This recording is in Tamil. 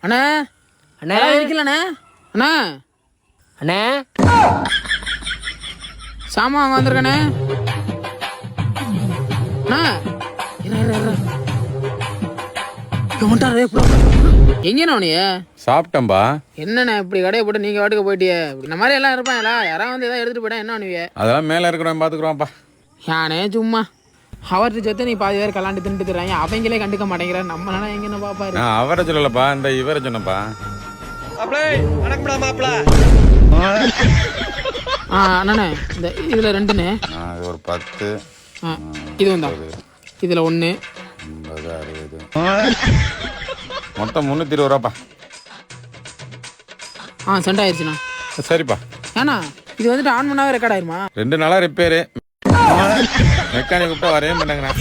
அண்ணா அண்ணா இருக்கலண்ணே அண்ணா அண்ணே சாமான் வாங்க வந்திருக்கண்ணே அண்ணா எங்கண்ணா நீ சாப்பிட்டம்பா. என்னண்ணே இப்படி கடையை போட்டு நீங்க வாட்டுக்கு போயிட்டியே? இந்த மாதிரி எல்லாம் இருப்பாங்களா? யாராவது வந்து ஏதாவது எடுத்துட்டு போயிட்டா என்ன பண்ணுவீங்க? அதெல்லாம் மேல இருக்கிறவன் பாத்துக்கிறோம்ப்பா. யானே சும்மா அவர்கிட்ட சேர்த்து நீ பாதி பேர் கலாண்டு தின்ட்டு தர்றாங்க, அவங்களே கண்டுக்க மாட்டேங்கிற. நம்மளால எங்கன்னு பாப்பாரு. நான் அவரை சொல்லலப்பா, இந்த இவரை சொன்னப்பா. அண்ணே இந்த இதுல ரெண்டுண்ணே, ஒரு 10 இது வந்தா இதுல 1 50 60 மொத்தம் 320 ரூபாப்பா. சென்ட் ஆயிடுச்சுண்ணா. சரிப்பா. ஏண்ணா இது வந்துட்டு ஆன் பண்ணாவே ரெக்கார்ட் ஆயிருமா? 2 நாளா ரிப்பேரு, மெக்கானிக் கூப்பிட்டா வரவே மாட்டேங்கிறேன்.